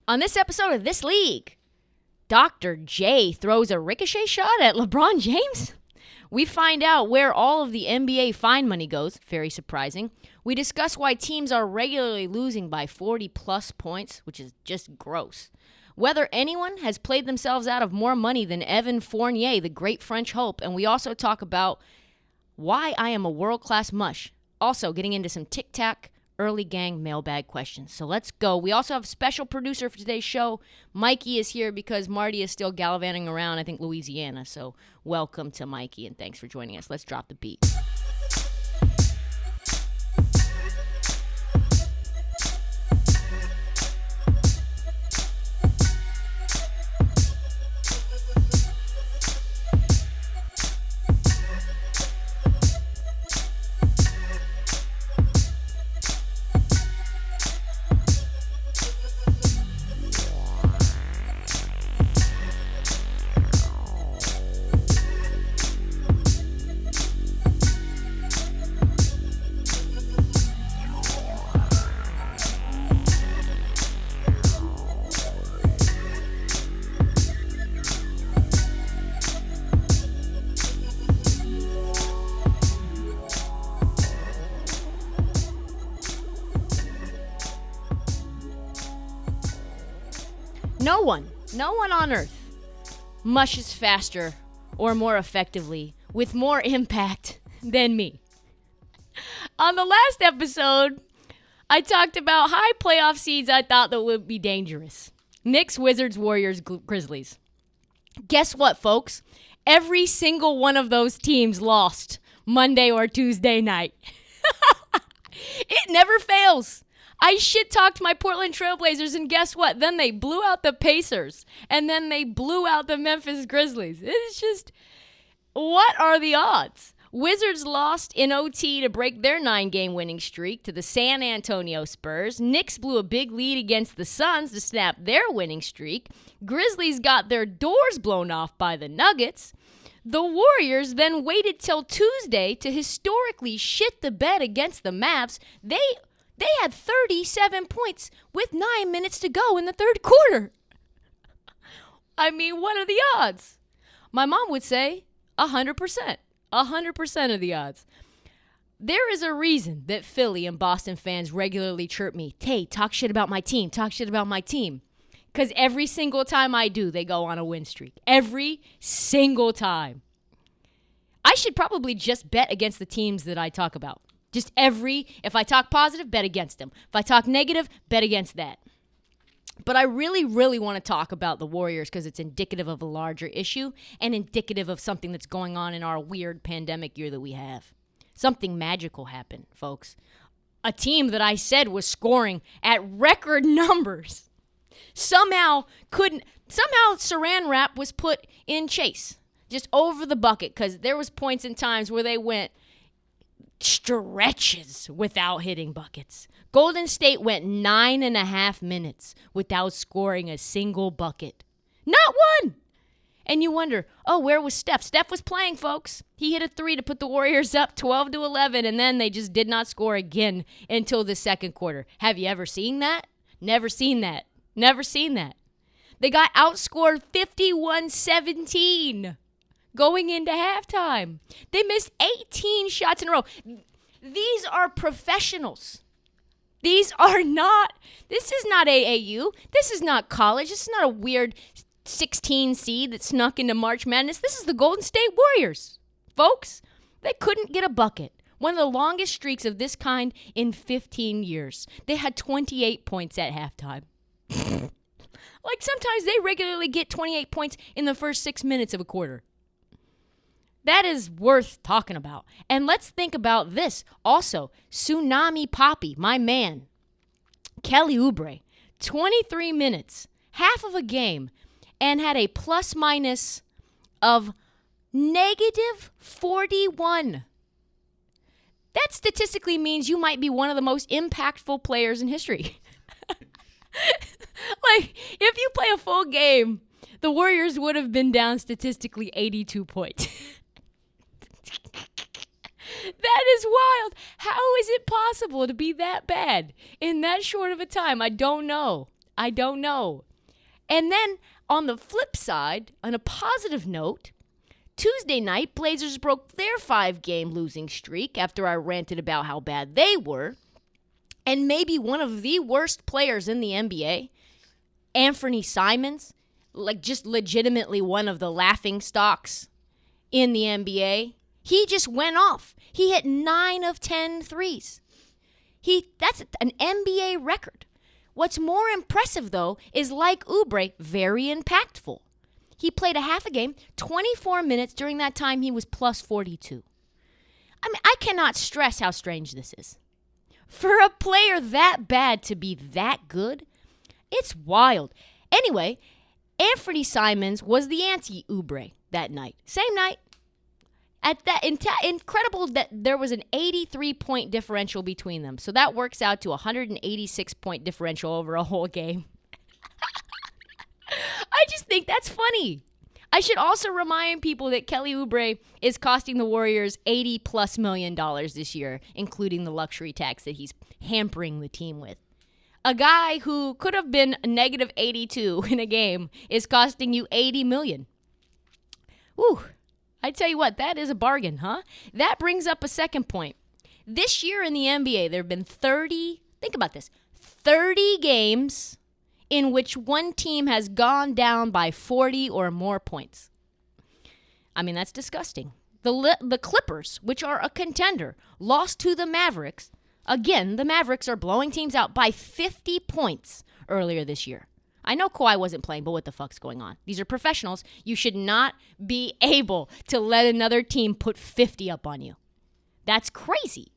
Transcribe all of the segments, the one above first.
On this episode of This League, Dr. J throws a ricochet shot at LeBron James. We find out where all of the NBA fine money goes, very surprising. We discuss why teams are regularly losing by 40-plus points, which is just gross. Whether anyone has played themselves out of more money than Evan Fournier, the great French hope, and we also talk about why I am a world-class mush. Also, getting into some tic-tac early gang mailbag questions. So let's go. We also have a special producer for today's show. Mikey is here because Marty is still gallivanting around, I think, Louisiana. So welcome to Mikey, and thanks for joining us. Let's drop the beat. No one on earth mushes faster or more effectively with more impact than me. On the last episode, I talked about high playoff seeds I thought that would be dangerous. Knicks, Wizards, Warriors, Grizzlies. Guess what, folks? Every single one of those teams lost Monday or Tuesday night. It never fails. I shit-talked my Portland Trailblazers, and guess what? Then they blew out the Pacers, and then they blew out the Memphis Grizzlies. It's just, what are the odds? Wizards lost in OT to break their 9-game winning streak to the San Antonio Spurs. Knicks blew a big lead against the Suns to snap their winning streak. Grizzlies got their doors blown off by the Nuggets. The Warriors then waited till Tuesday to historically shit the bed against the Mavs. They had 37 points with 9 minutes to go in the third quarter. I mean, what are the odds? My mom would say 100%. 100% of the odds. There is a reason that Philly and Boston fans regularly chirp me, "Hey, talk shit about my team. Talk shit about my team." Because every single time I do, they go on a win streak. Every single time. I should probably just bet against the teams that I talk about. If I talk positive, bet against them. If I talk negative, bet against that. But I really, really want to talk about the Warriors because it's indicative of a larger issue and indicative of something that's going on in our weird pandemic year that we have. Something magical happened, folks. A team that I said was scoring at record numbers somehow Saran wrap was put in chase, just over the bucket, because there was points and times where they went stretches without hitting buckets. Golden State went 9.5 minutes without scoring a single bucket. Not one! And you wonder, where was Steph? Steph was playing, folks. He hit a 3 to put the Warriors up 12-11, and then they just did not score again until the second quarter. Have you ever seen that? Never seen that. Never seen that. They got outscored 51-17. Going into halftime. They missed 18 shots in a row. These are professionals. This is not AAU. This is not college. This is not a weird 16 seed that snuck into March Madness. This is the Golden State Warriors. Folks, they couldn't get a bucket. One of the longest streaks of this kind in 15 years. They had 28 points at halftime. Like sometimes they regularly get 28 points in the first 6 minutes of a quarter. That is worth talking about. And let's think about this. Also, Tsunami Poppy, my man, Kelly Oubre, 23 minutes, half of a game, and had a plus-minus of -41. That statistically means you might be one of the most impactful players in history. Like, if you play a full game, the Warriors would have been down statistically 82 points. That is wild. How is it possible to be that bad in that short of a time? I don't know. I don't know. And then on the flip side, on a positive note, Tuesday night, Blazers broke their 5-game losing streak after I ranted about how bad they were. And maybe one of the worst players in the NBA, Anthony Simons, like just legitimately one of the laughing stocks in the NBA, he just went off. He hit 9 of 10 threes. That's an NBA record. What's more impressive, though, is like Oubre, very impactful. He played a half a game, 24 minutes. During that time, he was plus 42. I mean, I cannot stress how strange this is. For a player that bad to be that good, it's wild. Anyway, Anthony Simons was the anti-Oubre that night. Same night. At that incredible that there was an 83-point differential between them. So that works out to a 186-point differential over a whole game. I just think that's funny. I should also remind people that Kelly Oubre is costing the Warriors $80+ million this year, including the luxury tax that he's hampering the team with. A guy who could have been a negative 82 in a game is costing you $80 million. Whew. I tell you what, that is a bargain, huh? That brings up a second point. This year in the NBA, there have been 30 games in which one team has gone down by 40 or more points. I mean, that's disgusting. The Clippers, which are a contender, lost to the Mavericks. Again, the Mavericks are blowing teams out by 50 points earlier this year. I know Kawhi wasn't playing, but what the fuck's going on? These are professionals. You should not be able to let another team put 50 up on you. That's crazy.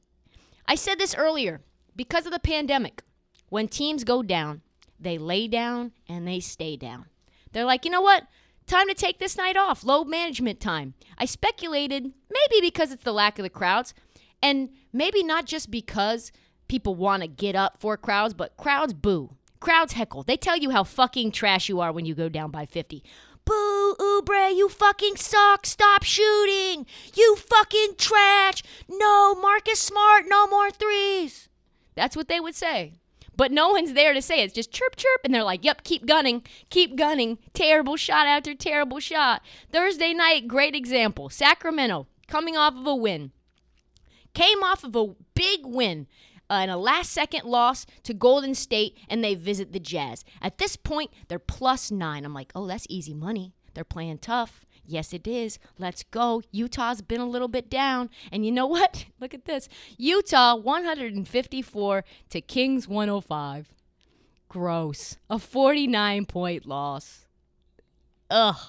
I said this earlier. Because of the pandemic, when teams go down, they lay down and they stay down. They're like, you know what? Time to take this night off. Load management time. I speculated maybe because it's the lack of the crowds, and maybe not just because people want to get up for crowds, but crowds boo. Crowds heckle. They tell you how fucking trash you are when you go down by 50. Boo, Oubre, you fucking suck. Stop shooting. You fucking trash. No, Marcus Smart, no more threes. That's what they would say. But no one's there to say it. It's just chirp, chirp. And they're like, yep, keep gunning. Keep gunning. Terrible shot after terrible shot. Thursday night, great example. Sacramento, coming off of a win. Came off of a big win. And a last-second loss to Golden State, and they visit the Jazz. At this point, they're +9. I'm like, oh, that's easy money. They're playing tough. Yes, it is. Let's go. Utah's been a little bit down. And you know what? Look at this. Utah, 154 to Kings, 105. Gross. A 49-point loss. Ugh.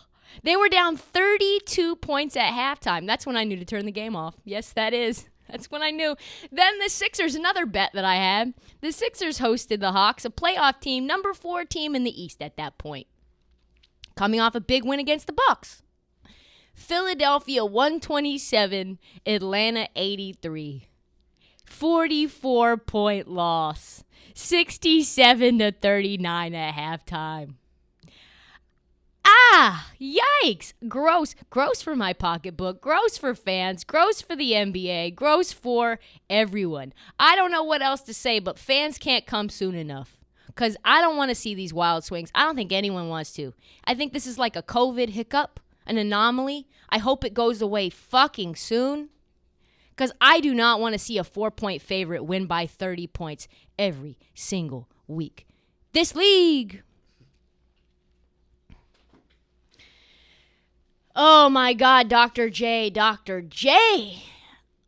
They were down 32 points at halftime. That's when I knew to turn the game off. Yes, that is. That's when I knew. Then the Sixers, another bet that I had. The Sixers hosted the Hawks, a playoff team, number 4 team in the East at that point. Coming off a big win against the Bucks. Philadelphia 127, Atlanta 83. 44-point loss. 67 to 39 at halftime. Yikes. Gross. Gross for my pocketbook. Gross for fans. Gross for the NBA. Gross for everyone. I don't know what else to say, but fans can't come soon enough. Because I don't want to see these wild swings. I don't think anyone wants to. I think this is like a COVID hiccup, an anomaly. I hope it goes away fucking soon. Because I do not want to see a 4-point favorite win by 30 points every single week. This league. Oh my God, Dr. J.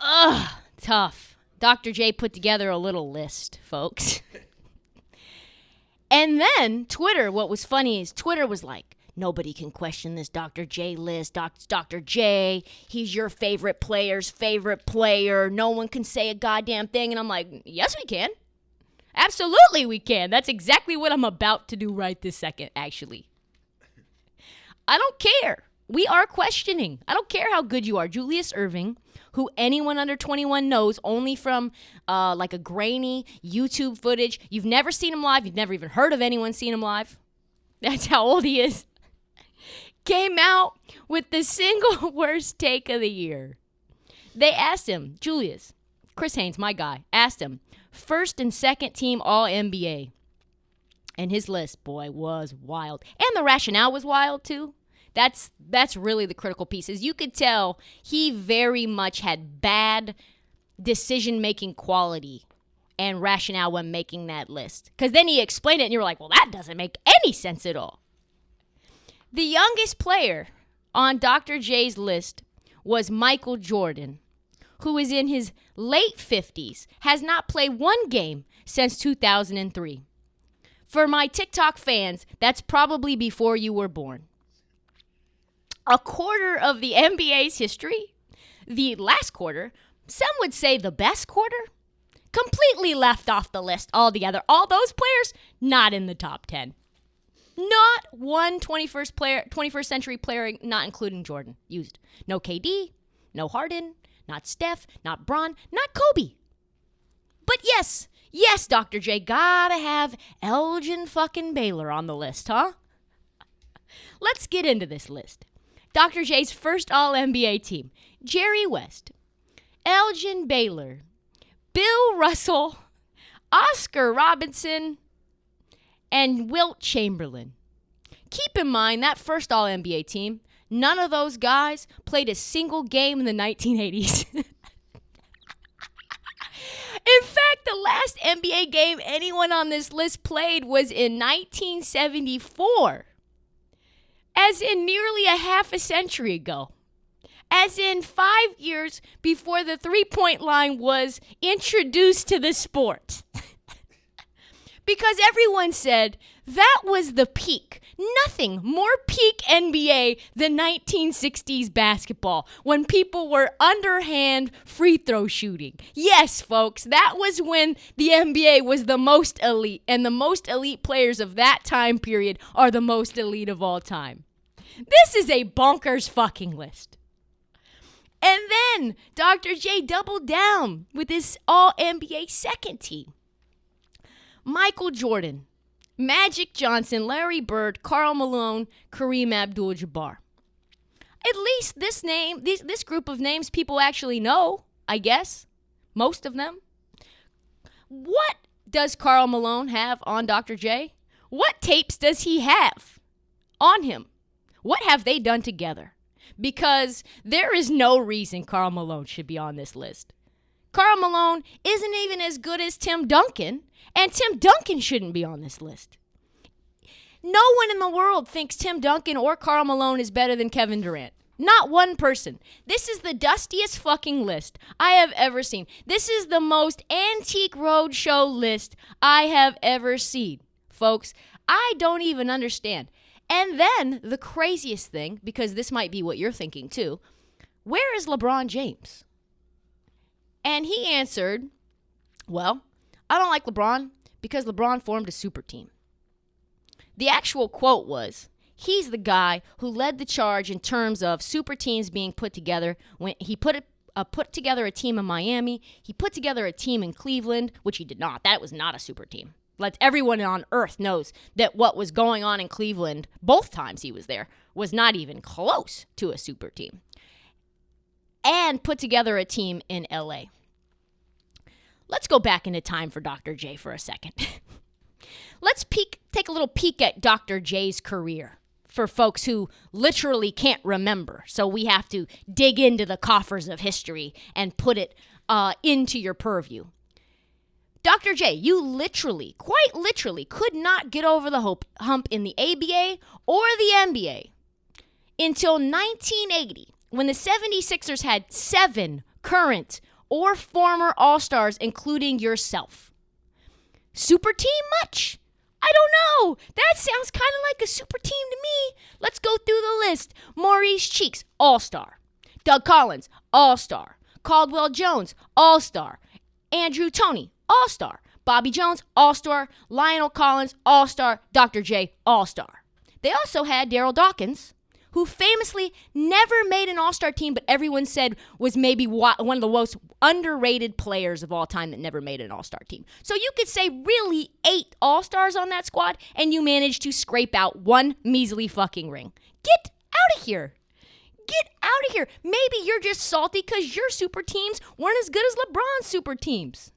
Ugh, tough. Dr. J put together a little list, folks. And then Twitter, what was funny is Twitter was like, nobody can question this Dr. J list. Dr. J, he's your favorite player's favorite player. No one can say a goddamn thing. And I'm like, yes, we can. Absolutely we can. That's exactly what I'm about to do right this second, actually. I don't care. We are questioning. I don't care how good you are. Julius Erving, who anyone under 21 knows only from like a grainy YouTube footage. You've never seen him live. You've never even heard of anyone seeing him live. That's how old he is. Came out with the single worst take of the year. They asked him, Julius, Chris Haynes, my guy, asked him, first and second team All-NBA. And his list, boy, was wild. And the rationale was wild, too. That's really the critical piece. Is you could tell he very much had bad decision-making quality and rationale when making that list. Because then he explained it, and you were like, well, that doesn't make any sense at all. The youngest player on Dr. J's list was Michael Jordan, who is in his late 50s, has not played one game since 2003. For my TikTok fans, that's probably before you were born. A quarter of the NBA's history, the last quarter, some would say the best quarter, completely left off the list altogether. All those players, not in the top 10. Not one 21st century player, not including Jordan, used. No KD, no Harden, not Steph, not Bron, not Kobe. But yes, Dr. J, gotta have Elgin fucking Baylor on the list, huh? Let's get into this list. Dr. J's first All-NBA team, Jerry West, Elgin Baylor, Bill Russell, Oscar Robinson, and Wilt Chamberlain. Keep in mind, that first All-NBA team, none of those guys played a single game in the 1980s. In fact, the last NBA game anyone on this list played was in 1974. As in nearly a half a century ago. As in 5 years before the three-point line was introduced to the sport. Because everyone said that was the peak. Nothing more peak NBA than 1960s basketball when people were underhand free throw shooting. Yes, folks, that was when the NBA was the most elite, and the most elite players of that time period are the most elite of all time. This is a bonkers fucking list. And then Dr. J doubled down with his All-NBA second team. Michael Jordan, Magic Johnson, Larry Bird, Karl Malone, Kareem Abdul-Jabbar. At least this group of names people actually know, I guess. Most of them. What does Karl Malone have on Dr. J? What tapes does he have on him? What have they done together? Because there is no reason Karl Malone should be on this list. Karl Malone isn't even as good as Tim Duncan, and Tim Duncan shouldn't be on this list. No one in the world thinks Tim Duncan or Karl Malone is better than Kevin Durant. Not one person. This is the dustiest fucking list I have ever seen. This is the most antique roadshow list I have ever seen. Folks, I don't even understand. And then the craziest thing, because this might be what you're thinking too, where is LeBron James? And he answered, well, I don't like LeBron because LeBron formed a super team. The actual quote was, he's the guy who led the charge in terms of super teams being put together. When he put together a team in Miami, he put together a team in Cleveland, which he did not. That was not a super team. Everyone on earth knows that what was going on in Cleveland, both times he was there, was not even close to a super team. And put together a team in LA. Let's go back into time for Dr. J for a second. Let's take a little peek at Dr. J's career for folks who literally can't remember. So we have to dig into the coffers of history and put it into your purview. Dr. J, you quite literally, could not get over the hump in the ABA or the NBA until 1980, when the 76ers had 7 current or former All-Stars, including yourself. Super team much? I don't know. That sounds kind of like a super team to me. Let's go through the list. Maurice Cheeks, All-Star. Doug Collins, All-Star. Caldwell Jones, All-Star. Andrew Toney, All-Star. Bobby Jones, All-Star. Lionel Collins, All-Star. Dr. J, All-Star. They also had Daryl Dawkins, who famously never made an All-Star team, but everyone said was maybe one of the most underrated players of all time that never made an All-Star team. So you could say really 8 All-Stars on that squad, and you managed to scrape out 1 measly fucking ring. Get out of here. Get out of here. Maybe you're just salty because your super teams weren't as good as LeBron's super teams.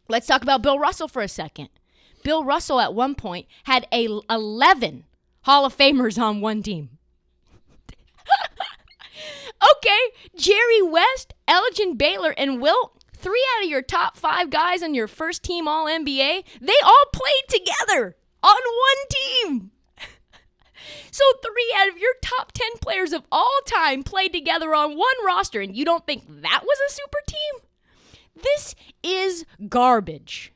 Let's talk about Bill Russell for a second. Bill Russell at one point had 11 Hall of Famers on one team. Okay, Jerry West, Elgin Baylor, and Wilt, 3 out of your top 5 guys on your first team All-NBA, they all played together on one team. So 3 out of your top 10 players of all time played together on one roster, and you don't think that was a super team? This is garbage.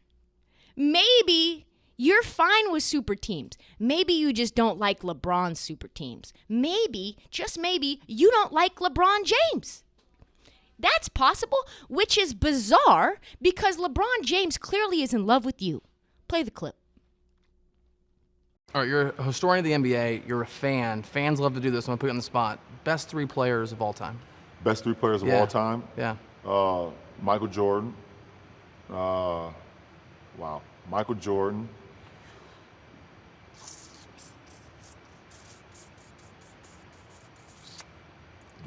Maybe you're fine with super teams. Maybe you just don't like LeBron's super teams. Maybe, just maybe, you don't like LeBron James. That's possible, which is bizarre because LeBron James clearly is in love with you. Play the clip. All right, you're a historian of the NBA. You're a fan. Fans love to do this. I'm going to put you on the spot. Best 3 players of all time. Best 3 players of all time? Yeah. Michael Jordan. Wow. Michael Jordan.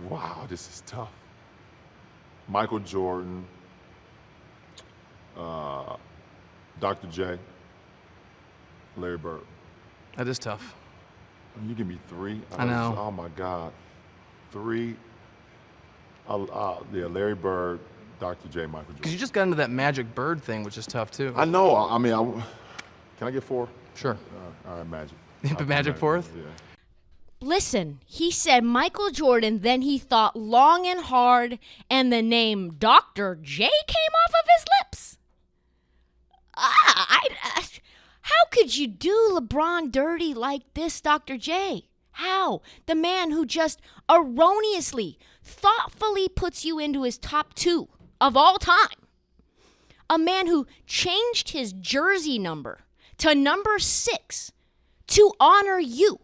Wow, this is tough. Michael Jordan. Dr. J. Larry Bird. That is tough. You give me 3? I know. Oh, my God. 3. Yeah, Larry Bird, Dr. J, Michael Jordan. Because you just got into that Magic Bird thing, which is tough, too. I know. I mean, can I get 4? Sure. All right, Magic. But Magic 4th? Yeah. Listen, he said Michael Jordan, then he thought long and hard, and the name Dr. J came off of his lips. How could you do LeBron dirty like this, Dr. J? How? The man who just erroneously, thoughtfully puts you into his top 2 of all time. A man who changed his jersey number to number 6 to honor you.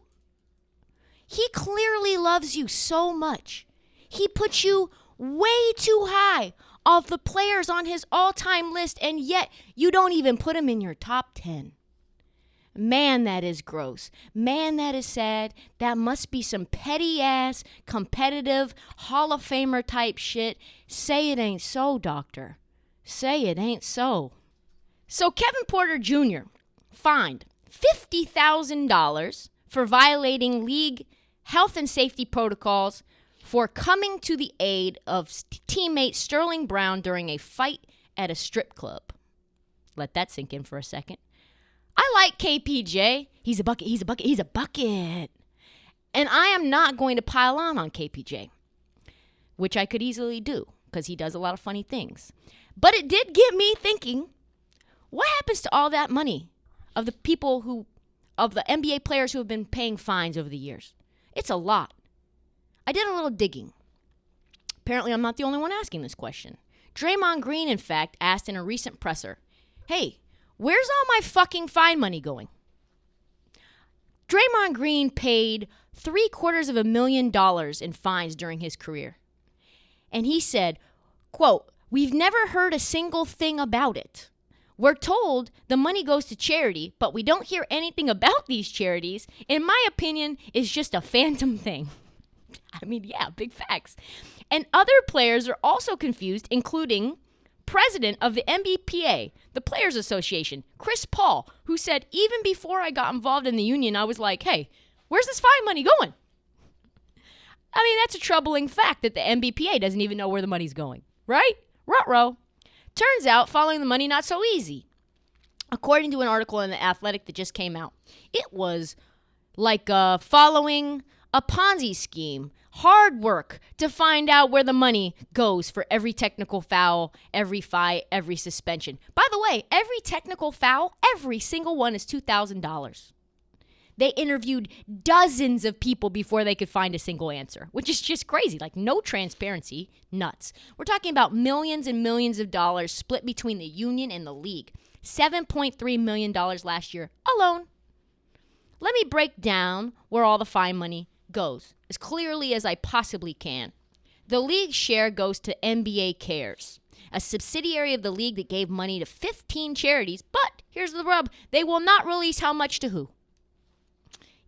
He clearly loves you so much. He puts you way too high of the players on his all-time list, and yet you don't even put him in your top 10. Man, that is gross. Man, that is sad. That must be some petty-ass, competitive, Hall of Famer type shit. Say it ain't so, doctor. Say it ain't so. So Kevin Porter Jr. fined $50,000 for violating league health and safety protocols for coming to the aid of teammate Sterling Brown during a fight at a strip club. Let that sink in for a second. I like KPJ. He's a bucket, he's a bucket, he's a bucket. And I am not going to pile on KPJ, which I could easily do because he does a lot of funny things. But it did get me thinking, what happens to all that money of the NBA players who have been paying fines over the years? It's a lot. I did a little digging. Apparently, I'm not the only one asking this question. Draymond Green, in fact, asked in a recent presser, hey, where's all my fucking fine money going? Draymond Green paid $750,000 in fines during his career. And he said, quote, we've never heard a single thing about it. We're told the money goes to charity, but we don't hear anything about these charities. In my opinion, it's just a phantom thing. I mean, yeah, big facts. And other players are also confused, including president of the NBPA, the Players Association, Chris Paul, who said, even before I got involved in the union, I was like, hey, where's this fine money going? I mean, that's a troubling fact that the NBPA doesn't even know where the money's going, right? Ruh-roh. Turns out following the money not so easy. According to an article in The Athletic that just came out, it was like following a Ponzi scheme. Hard work to find out where the money goes for every technical foul, every fight, every suspension. By the way, every technical foul, every single one is $2,000. They interviewed dozens of people before they could find a single answer, which is just crazy. Like, no transparency. Nuts. We're talking about millions and millions of dollars split between the union and the league. $7.3 million last year alone. Let me break down where all the fine money goes as clearly as I possibly can. The league share goes to NBA Cares, a subsidiary of the league that gave money to 15 charities, but here's the rub, they will not release how much to who.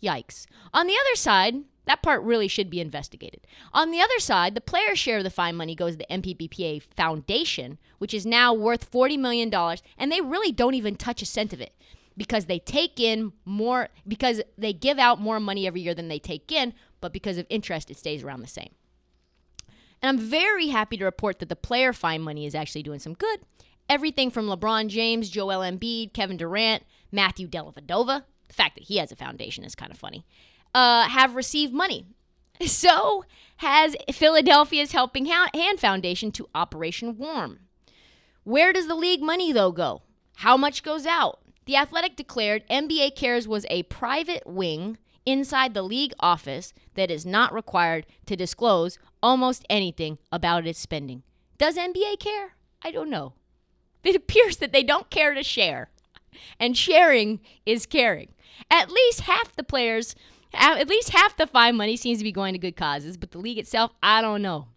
Yikes. On the other side, that part really should be investigated. On the other side, the player's share of the fine money goes to the NBPA Foundation, which is now worth $40 million, and they really don't even touch a cent of it. because they take in more, because they give out more money every year than they take in, but because of interest, it stays around the same. And I'm very happy to report that the player fine money is actually doing some good. Everything from LeBron James, Joel Embiid, Kevin Durant, Matthew Dellavedova, the fact that he has a foundation is kind of funny, have received money. So has Philadelphia's Helping Hand Foundation to Operation Warm. Where does the league money, though, go? How much goes out? The Athletic declared NBA Cares was a private wing inside the league office that is not required to disclose almost anything about its spending. Does NBA care? I don't know. It appears that they don't care to share, and sharing is caring. At least half the fine money seems to be going to good causes, but the league itself, I don't know.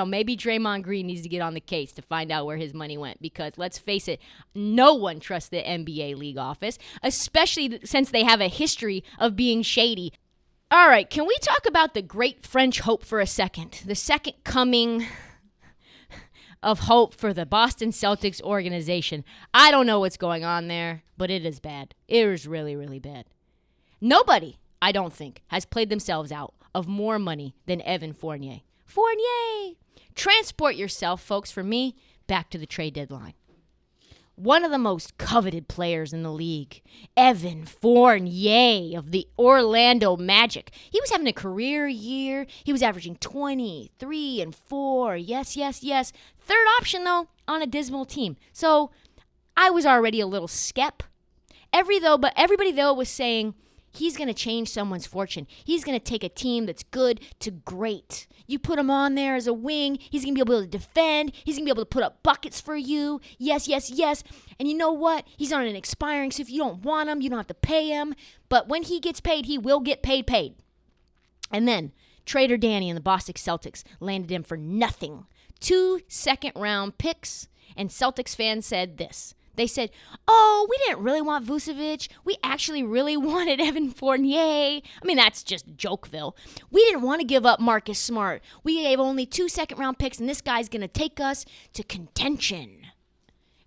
Maybe Draymond Green needs to get on the case to find out where his money went, because let's face it, no one trusts the NBA league office, especially since they have a history of being shady. All right, can we talk about the great French hope for a second? The second coming of hope for the Boston Celtics organization. I don't know what's going on there, but it is bad. It is really, really bad. Nobody, I don't think, has played themselves out of more money than Evan Fournier. Fournier! Transport yourself, folks, for me, back to the trade deadline. One of the most coveted players in the league, Evan Fournier of the Orlando Magic. He was having a career year. He was averaging 23 and 4. Yes. Third option, though, on a dismal team. So I was already a little skep. Everybody, though, was saying he's going to change someone's fortune. He's going to take a team that's good to great. You put him on there as a wing, he's going to be able to defend. He's going to be able to put up buckets for you. Yes. And you know what? He's on an expiring, so if you don't want him, you don't have to pay him. But when he gets paid, he will get paid. And then Trader Danny and the Boston Celtics landed him for nothing. 2 second-round picks, and Celtics fans said this. They said, oh, we didn't really want Vucevic. We actually really wanted Evan Fournier. I mean, that's just Jokeville. We didn't want to give up Marcus Smart. We gave only 2 second-round picks, and this guy's going to take us to contention.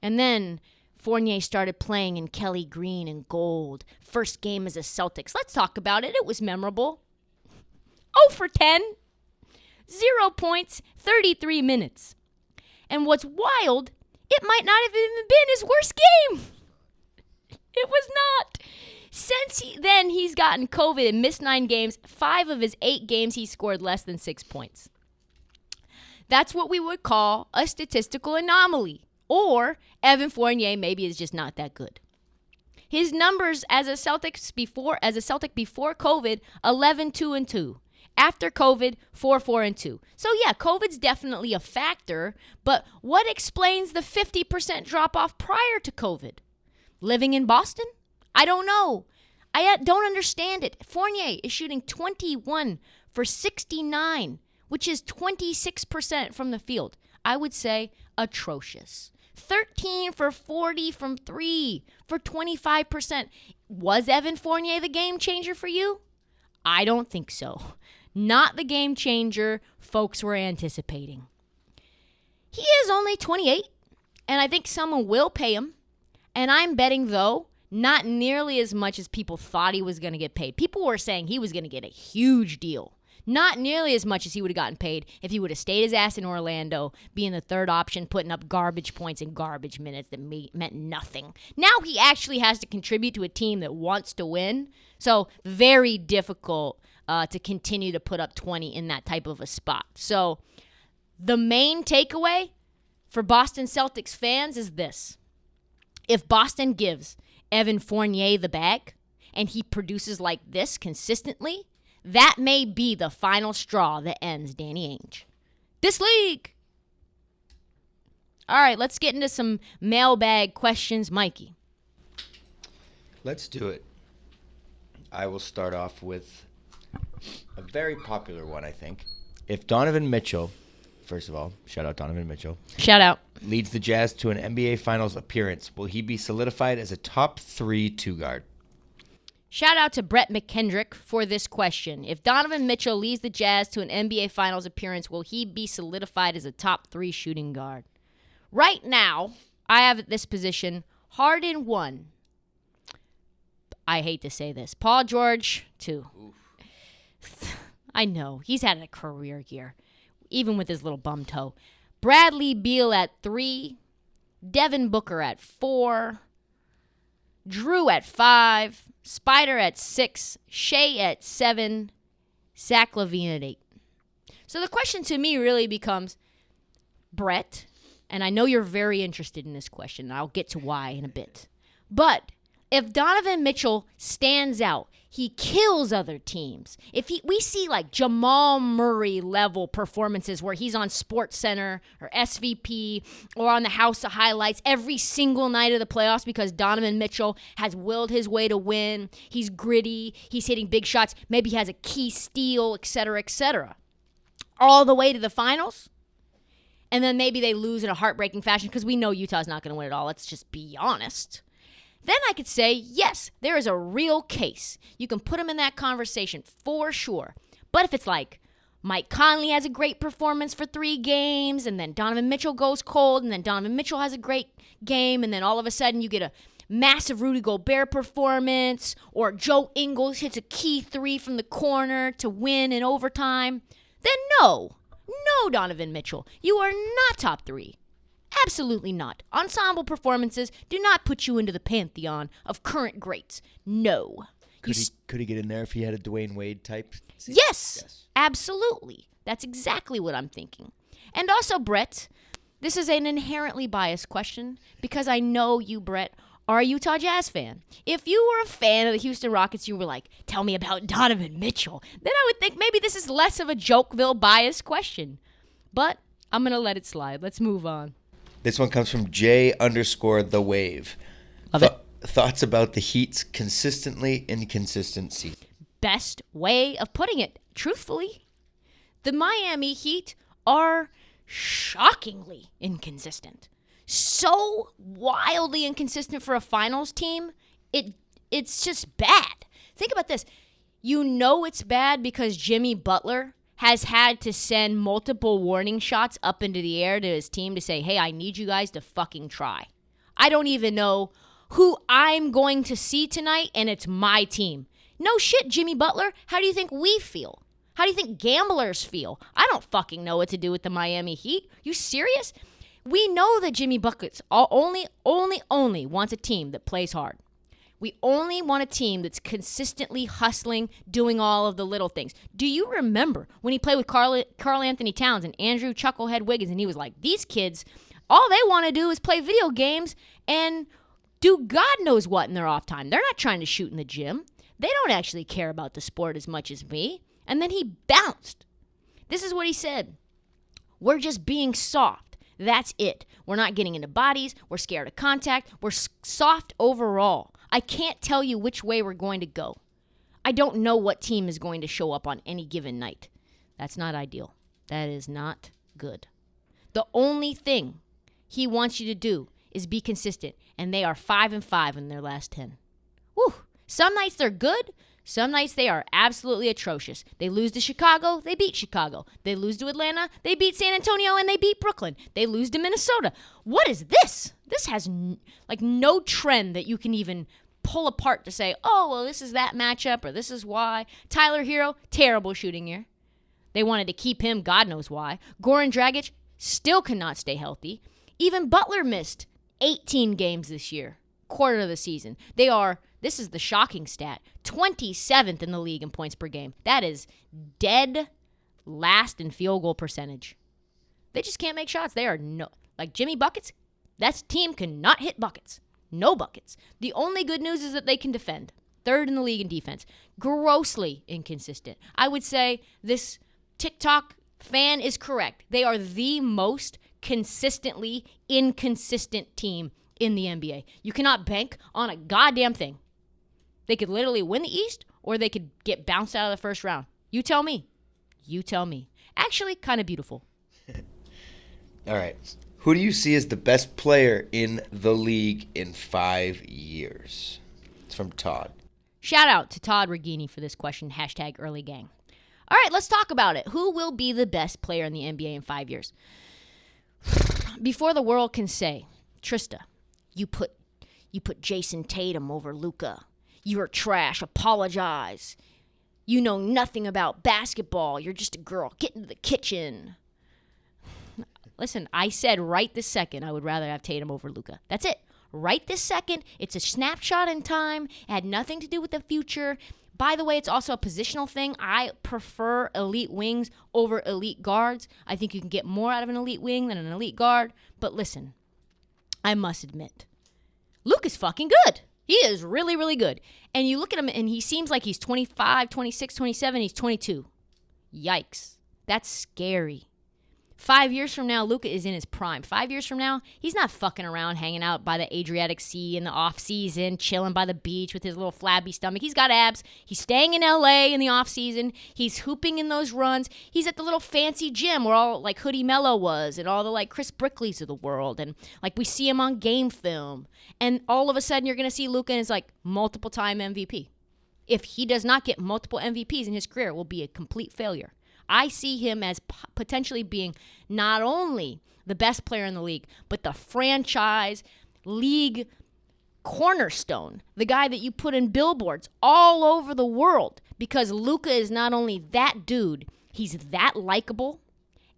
And then Fournier started playing in Kelly green and gold. First game as a Celtics. Let's talk about it. It was memorable. 0 for 10. 0 points, 33 minutes. And what's wild, it might not have even been his worst game. It was not. Since then, he's gotten COVID and missed 9 games. 5 of his 8 games, he scored less than 6 points. That's what we would call a statistical anomaly. Or Evan Fournier maybe is just not that good. His numbers as a Celtic before COVID, 11-2-2. After COVID, 4-4-2. So yeah, COVID's definitely a factor, but what explains the 50% drop-off prior to COVID? Living in Boston? I don't know. I don't understand it. Fournier is shooting 21 for 69, which is 26% from the field. I would say atrocious. 13 for 40 from 3 for 25%. Was Evan Fournier the game changer for you? I don't think so. Not the game changer folks were anticipating. He is only 28, and I think someone will pay him. And I'm betting, though, not nearly as much as people thought he was going to get paid. People were saying he was going to get a huge deal. Not nearly as much as he would have gotten paid if he would have stayed his ass in Orlando, being the third option, putting up garbage points and garbage minutes that meant nothing. Now he actually has to contribute to a team that wants to win. So very difficult to continue to put up 20 in that type of a spot. So the main takeaway for Boston Celtics fans is this. If Boston gives Evan Fournier the bag and he produces like this consistently, that may be the final straw that ends Danny Ainge. This league. All right, let's get into some mailbag questions. Mikey. Let's do it. I will start off with a very popular one, I think. If Donovan Mitchell, first of all, shout out Donovan Mitchell. Shout out. Leads the Jazz to an NBA Finals appearance, will he be solidified as a top 3 two-guard? Shout out to Brett McKendrick for this question. If Donovan Mitchell leads the Jazz to an NBA Finals appearance, will he be solidified as a top 3 shooting guard? Right now, I have at this position Harden 1, I hate to say this. Paul George, 2. I know. He's had a career year, even with his little bum toe. Bradley Beal at 3. Devin Booker at 4. Drew at 5. Spider at 6. Shea at 7. Zach LaVine at 8. So the question to me really becomes, Brett, and I know you're very interested in this question, and I'll get to why in a bit. But if Donovan Mitchell stands out, he kills other teams. If we see like Jamal Murray level performances where he's on SportsCenter or SVP or on the House of Highlights every single night of the playoffs because Donovan Mitchell has willed his way to win. He's gritty. He's hitting big shots. Maybe he has a key steal, et cetera, all the way to the finals. And then maybe they lose in a heartbreaking fashion because we know Utah's not going to win it all. Let's just be honest. Then I could say, yes, there is a real case. You can put him in that conversation for sure. But if it's like Mike Conley has a great performance for 3 games, and then Donovan Mitchell goes cold, and then Donovan Mitchell has a great game, and then all of a sudden you get a massive Rudy Gobert performance, or Joe Ingles hits a key 3 from the corner to win in overtime, then no, Donovan Mitchell, you are not top 3. Absolutely not. Ensemble performances do not put you into the pantheon of current greats. No. Could he get in there if he had a Dwayne Wade type season? Yes, absolutely. That's exactly what I'm thinking. And also, Brett, this is an inherently biased question because I know you, Brett, are a Utah Jazz fan. If you were a fan of the Houston Rockets, you were like, tell me about Donovan Mitchell, then I would think maybe this is less of a Jokeville biased question. But I'm going to let it slide. Let's move on. This one comes from J_the Wave. Love it. Thoughts about the Heat's consistently inconsistent season. Best way of putting it, truthfully. The Miami Heat are shockingly inconsistent. So wildly inconsistent for a finals team, it's just bad. Think about this. You know it's bad because Jimmy Butler has had to send multiple warning shots up into the air to his team to say, hey, I need you guys to fucking try. I don't even know who I'm going to see tonight, and it's my team. No shit, Jimmy Butler. How do you think we feel? How do you think gamblers feel? I don't fucking know what to do with the Miami Heat. You serious? We know that Jimmy Buckets only wants a team that plays hard. We only want a team that's consistently hustling, doing all of the little things. Do you remember when he played with Karl Anthony Towns and Andrew Chucklehead Wiggins, and he was like, these kids, all they want to do is play video games and do God knows what in their off time. They're not trying to shoot in the gym. They don't actually care about the sport as much as me. And then he bounced. This is what he said. We're just being soft. That's it. We're not getting into bodies. We're scared of contact. We're soft overall. I can't tell you which way we're going to go. I don't know what team is going to show up on any given night. That's not ideal. That is not good. The only thing he wants you to do is be consistent, and they are 5-5 in their last 10. Whew. Some nights they're good. Some nights they are absolutely atrocious. They lose to Chicago, they beat Chicago. They lose to Atlanta, they beat San Antonio, and they beat Brooklyn. They lose to Minnesota. What is this? This has no trend that you can even pull apart to say, oh, well, this is that matchup or this is why. Tyler Hero, terrible shooting year. They wanted to keep him, God knows why. Goran Dragic still cannot stay healthy. Even Butler missed 18 games this year, quarter of the season. They are, this is the shocking stat, 27th in the league in points per game. That is dead last in field goal percentage. They just can't make shots. They are like Jimmy Buckets, that team cannot hit buckets. No buckets. The only good news is that they can defend. 3rd in the league in defense. Grossly inconsistent. I would say this TikTok fan is correct. They are the most consistently inconsistent team in the NBA. You cannot bank on a goddamn thing. They could literally win the East or they could get bounced out of the first round. You tell me. You tell me. Actually, kind of beautiful. All right. Who do you see as the best player in the league in 5 years? It's from Todd. Shout out to Todd Regini for this question, #earlygang. All right, let's talk about it. Who will be the best player in the NBA in 5 years? Before the world can say, Trysta, you put Jason Tatum over Luka. You're trash. Apologize. You know nothing about basketball. You're just a girl. Get into the kitchen. Listen, I said right this second I would rather have Tatum over Luka. That's it. Right this second. It's a snapshot in time. It had nothing to do with the future. By the way, it's also a positional thing. I prefer elite wings over elite guards. I think you can get more out of an elite wing than an elite guard. But listen, I must admit, Luke is fucking good. He is really, really good. And you look at him, and he seems like he's 25, 26, 27. He's 22. Yikes. That's scary. 5 years from now, Luka is in his prime. 5 years from now, he's not fucking around hanging out by the Adriatic Sea in the off-season, chilling by the beach with his little flabby stomach. He's got abs. He's staying in L.A. in the off-season. He's hooping in those runs. He's at the little fancy gym where all, like, Hoodie Mello was and all the, like, Chris Brickleys of the world. And, like, we see him on game film. And all of a sudden, you're going to see Luka as, like, multiple-time MVP. If he does not get multiple MVPs in his career, it will be a complete failure. I see him as potentially being not only the best player in the league, but the franchise league cornerstone, the guy that you put in billboards all over the world, because Luka is not only that dude, he's that likable,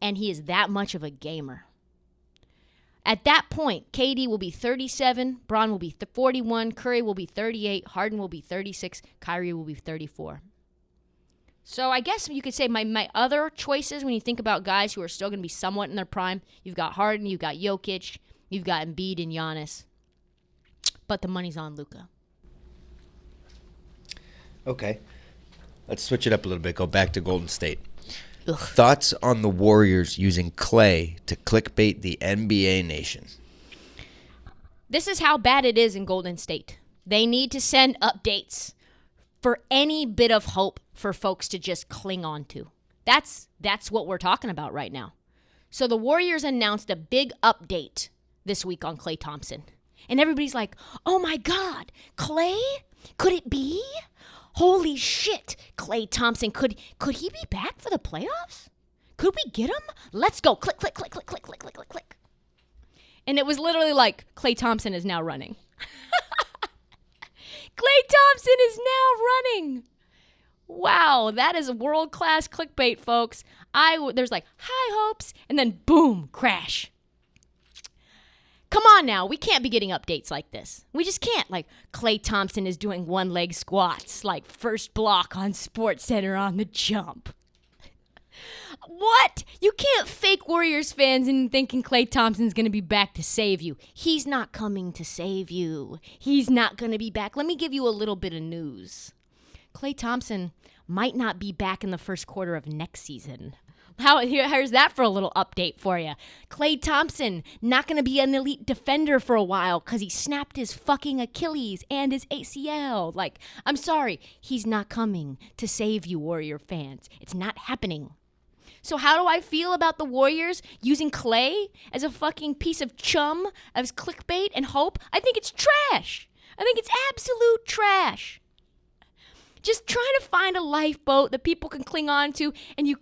and he is that much of a gamer. At that point, KD will be 37, Bron will be 41, Curry will be 38, Harden will be 36, Kyrie will be 34. So I guess you could say my other choices when you think about guys who are still going to be somewhat in their prime, you've got Harden, you've got Jokic, you've got Embiid and Giannis. But the money's on Luka. Okay. Let's switch it up a little bit. Go back to Golden State. Ugh. Thoughts on the Warriors using Clay to clickbait the NBA nation? This is how bad it is in Golden State. They need to send updates for any bit of hope for folks to just cling on to. That's what we're talking about right now. So the Warriors announced a big update this week on Klay Thompson. And everybody's like, oh my God, Klay? Could it be? Holy shit, Klay Thompson. Could he be back for the playoffs? Could we get him? Let's go. Click, click, click, click, click, click, click, click, click. And it was literally like, Klay Thompson is now running. Klay Thompson is now running. Wow, that is a world-class clickbait, folks. There's like high hopes, and then boom, crash. Come on now, we can't be getting updates like this. We just can't. Like, Klay Thompson is doing one-leg squats, like first block on SportsCenter on the jump. What? You can't fake Warriors fans into thinking Klay Thompson's going to be back to save you. He's not coming to save you. He's not going to be back. Let me give you a little bit of news. Klay Thompson might not be back in the first quarter of next season. Here's that for a little update for you. Klay Thompson not going to be an elite defender for a while because he snapped his fucking Achilles and his ACL. Like, I'm sorry, he's not coming to save you, Warrior fans. It's not happening. So how do I feel about the Warriors using Klay as a fucking piece of chum, as clickbait and hope? I think it's trash. I think it's absolute trash. Just trying to find a lifeboat that people can cling on to, and you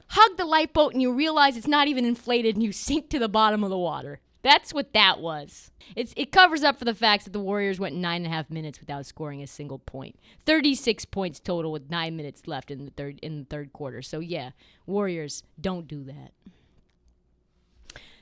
hug the lifeboat and you realize it's not even inflated and you sink to the bottom of the water. That's what that was. It covers up for the fact that the Warriors went 9.5 minutes without scoring a single point. 36 points total with 9 minutes left in the third quarter. So yeah, Warriors, don't do that.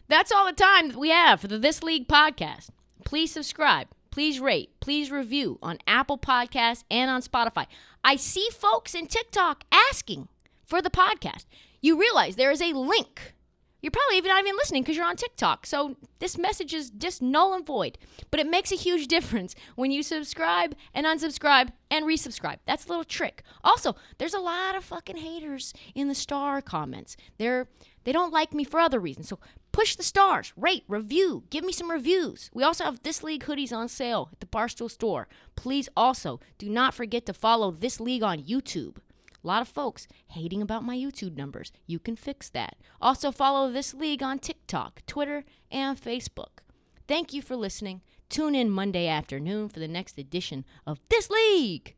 That's all the time that we have for the This League podcast. Please subscribe. Please rate, please review on Apple Podcasts and on Spotify. I see folks in TikTok asking for the podcast. You realize there is a link. You're probably even not even listening because you're on TikTok. So this message is just null and void. But it makes a huge difference when you subscribe and unsubscribe and resubscribe. That's a little trick. Also, there's a lot of fucking haters in the star comments. They don't like me for other reasons. So push the stars, rate, review, give me some reviews. We also have This League hoodies on sale at the Barstool store. Please also do not forget to follow This League on YouTube. A lot of folks hating about my YouTube numbers. You can fix that. Also follow This League on TikTok, Twitter, and Facebook. Thank you for listening. Tune in Monday afternoon for the next edition of This League.